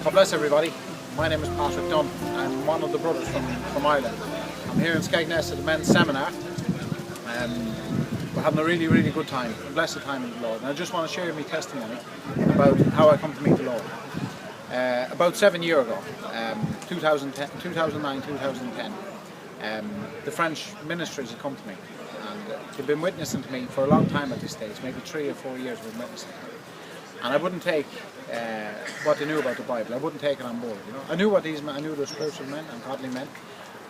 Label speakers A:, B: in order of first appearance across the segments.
A: God bless everybody. My name is Patrick Dunn. I'm one of the brothers from Ireland. I'm here in Skegness at the men's seminar. We're having a really good time, a blessed time in the Lord. And I just want to share my testimony about how I come to meet the Lord. About 7 years ago, 2009, 2010, the French ministries had come to me, and they've been witnessing to me for a long time at this stage, maybe 3 or 4 years we've been witnessing. And I wouldn't take what they knew about the Bible. I wouldn't take it on board. You know, I knew what these men. I knew they were spiritual men and godly men,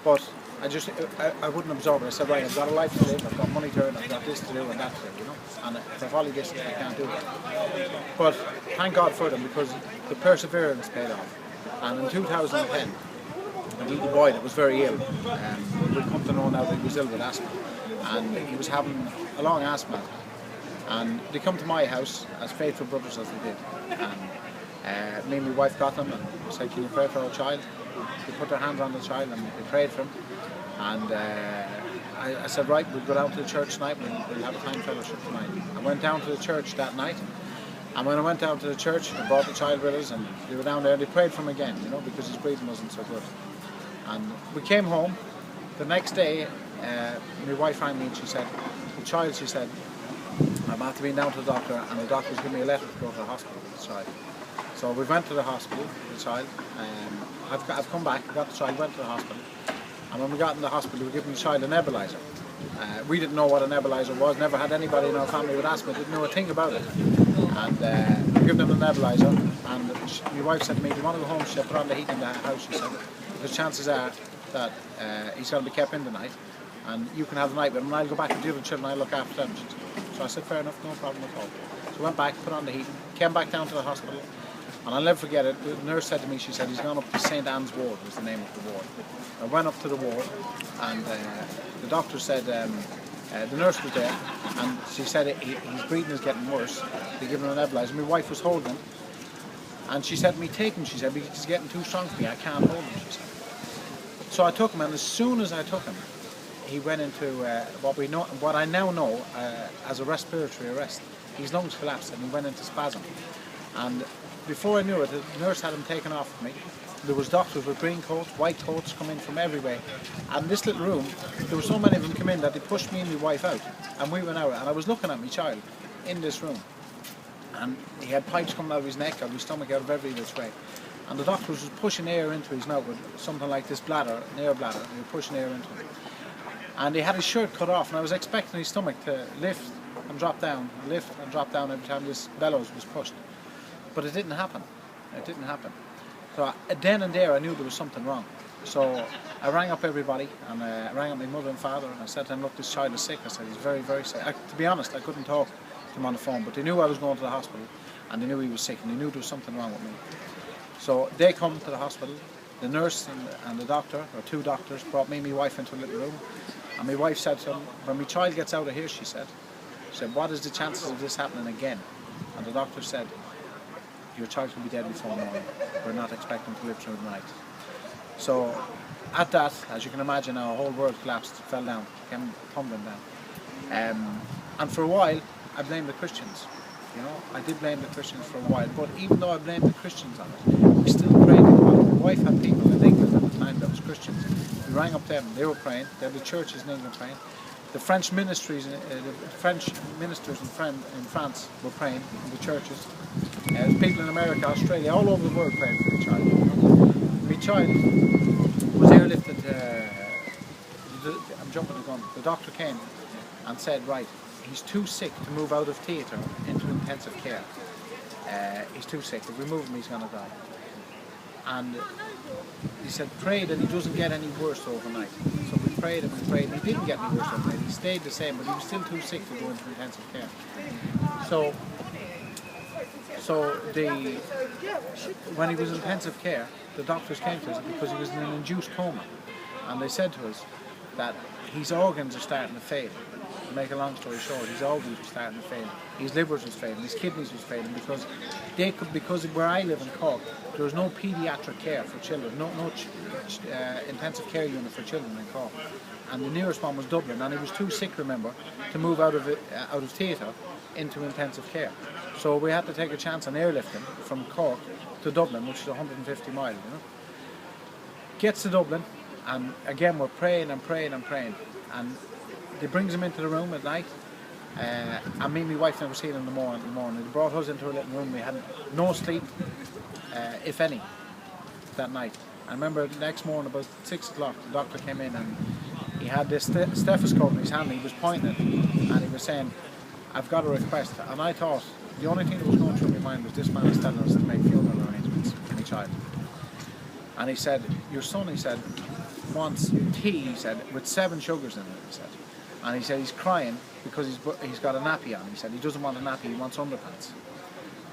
A: but I wouldn't absorb it. I said, right, I've got a life to live. I've got money to earn. I've got this to do and that to do. You know, and if I follow this, I can't do it. But thank God for them, because the perseverance paid off. And in 2010, a little boy that was very ill. We've come to know now that he was ill with asthma, and he was having a long asthma. And they come to my house as faithful brothers as they did. And me and my wife got them and said, can you pray for our child? They put their hands on the child and they prayed for him. And I said, right, we'll go down to the church tonight, we'll have a time fellowship tonight. I went down to the church that night. And when I went down to the church, I brought the child with us, and they were down there and they prayed for him again, you know, because his breathing wasn't so good. And we came home. The next day, my wife rang me and she said, the child, she said, I'm after being down to the doctor, and the doctor's given me a letter to go to the hospital with the child. So we went to the hospital with the child. I've come back, got the child, went to the hospital, and when we got in the hospital, we were giving the child a nebulizer. We didn't know what a nebulizer was, never had anybody in our family with asthma, didn't know a thing about it. And we gave them a nebulizer, and my wife said to me, do you want to go home? She said, put on the heat in the house, she said, because chances are that he's going to be kept in the night, and you can have the night with him, and I'll go back to the other children, I'll look after them. So I said, fair enough, no problem at all. So I went back, put on the heat, came back down to the hospital, and I'll never forget it. The nurse said to me, she said, he's gone up to St. Anne's ward, was the name of the ward. I went up to the ward, and the doctor said, the nurse was there, and she said his breathing is getting worse. They give him an nebulizer. My wife was holding him, and she said to me, take him, she said, because he's getting too strong for me, I can't hold him, she said. So I took him, and as soon as I took him, he went into what I now know as a respiratory arrest. His lungs collapsed and he went into spasm. And before I knew it, the nurse had him taken off of me. There was doctors with green coats, white coats coming from everywhere. And this little room, there were so many of them come in that they pushed me and my wife out. And we went out, and I was looking at my child in this room. And he had pipes coming out of his neck, out of his stomach, out of every which way. And the doctors was pushing air into his mouth with something like this bladder, an air bladder. They were pushing air into him. And he had his shirt cut off, and I was expecting his stomach to lift and drop down, lift and drop down every time this bellows was pushed. But it didn't happen. It didn't happen. So then and there I knew there was something wrong. So I rang up everybody, and I rang up my mother and father, and I said to them, look, this child is sick. I said, he's very sick. To be honest, I couldn't talk to him on the phone, but they knew I was going to the hospital, and they knew he was sick, and they knew there was something wrong with me. So they come to the hospital. The nurse and the doctor, or two doctors, brought me and my wife into a little room. And my wife said to him, when my child gets out of here, she said, what is the chances of this happening again? And the doctor said, your child will be dead before morning. We're not expecting to live through the night. So at that, as you can imagine, our whole world collapsed, fell down, came tumbling down. And for a while, I blamed the Christians. You know, I did blame the Christians for a while, but even though I blamed the Christians on it, we still prayed to God. My wife had people in England at the time that was Christians. We rang up them, they were praying. They had the churches in England praying. The French ministries, the French ministers in France were praying in the churches. There's people in America, Australia, all over the world praying for the child. My child was airlifted. I'm jumping the gun. The doctor came and said, right, he's too sick to move out of theatre into intensive care. He's too sick. If we move him, he's going to die. And he said, pray that he doesn't get any worse overnight. So we prayed and we prayed. He didn't get any worse overnight. He stayed the same, but he was still too sick to go into intensive care. So when he was in intensive care, the doctors came to us because he was in an induced coma. And they said to us that his organs are starting to fail. To make a long story short, his organs were starting to fail. His livers was failing, his kidneys was failing, because where I live in Cork, there was no paediatric care for children, no intensive care unit for children in Cork. And the nearest one was Dublin, and he was too sick, remember, to move out of theatre into intensive care. So we had to take a chance on airlifting from Cork to Dublin, which is 150 miles, you know. Gets to Dublin, and again we're praying and praying and praying, and they brings him into the room at night, and me and my wife never seen him in the morning. They brought us into a little room. We had no sleep, if any, that night. I remember the next morning about 6 o'clock, the doctor came in and he had this stethoscope in his hand. He was pointing it and he was saying, "I've got a request." And I thought the only thing that was going through my mind was, this man is telling us to make funeral arrangements for my child. And he said, "Your son," he said, "wants tea," he said, "with 7 sugars in it," he said. And he said he's crying because he's got a nappy on. He said he doesn't want a nappy, he wants underpants.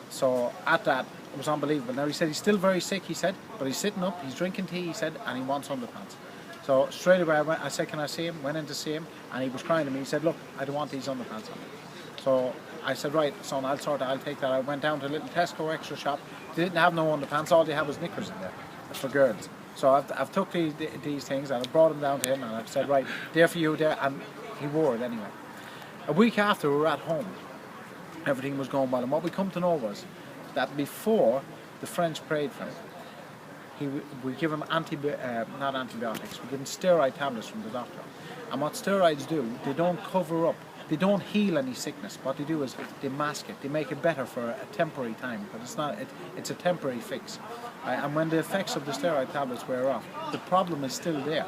A: So at that, it was unbelievable. Now he said he's still very sick, he said, but he's sitting up, he's drinking tea, he said, and he wants underpants. So straight away I said, "Can I see him?" Went in to see him, and he was crying to me. He said, "Look, I don't want these underpants on." So I said, "Right, son, I'll sort it, I'll take that." I went down to a little Tesco extra shop. They didn't have no underpants, all they had was knickers in there for girls. So I've took these things and I brought them down to him, and I've said, "Right, they're for you there," and he wore it anyway. A week after, we were at home. Everything was going well, and what we come to know was that before the French prayed for him, we give him not antibiotics, we give him steroid tablets from the doctor. And what steroids do, they don't cover up, they don't heal any sickness. What they do is they mask it, they make it better for a temporary time, but it's a temporary fix. And when the effects of the steroid tablets wear off, the problem is still there.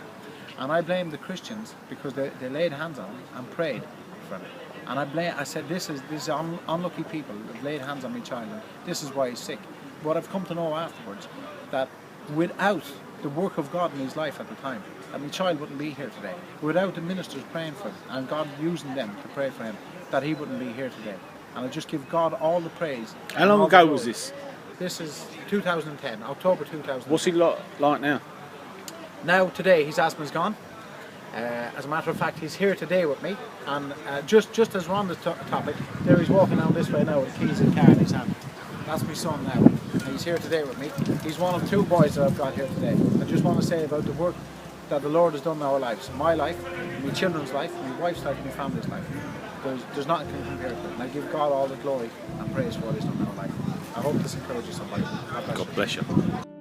A: And I blame the Christians because they laid hands on him and prayed for him. And I said, this is unlucky people that laid hands on my child, and this is why he's sick. What I've come to know afterwards, that without the work of God in his life at the time, that my child wouldn't be here today. Without the ministers praying for him and God using them to pray for him, that he wouldn't be here today. And I just give God all the praise.
B: How long ago was this?
A: This is 2010, October 2010.
B: What's he like now?
A: Now, today, his asthma's gone. As a matter of fact, he's here today with me, and just as we're on the topic, there he's walking down this way now with the keys in the car in his hand. That's my son now, and he's here today with me. He's one of 2 boys that I've got here today. I just want to say about the work that the Lord has done in our lives, my life, my children's life, my wife's life, my family's life. There's nothing can compare to it, and I give God all the glory and praise for what he's done in our life. I hope this encourages somebody. God bless you.
B: God bless you.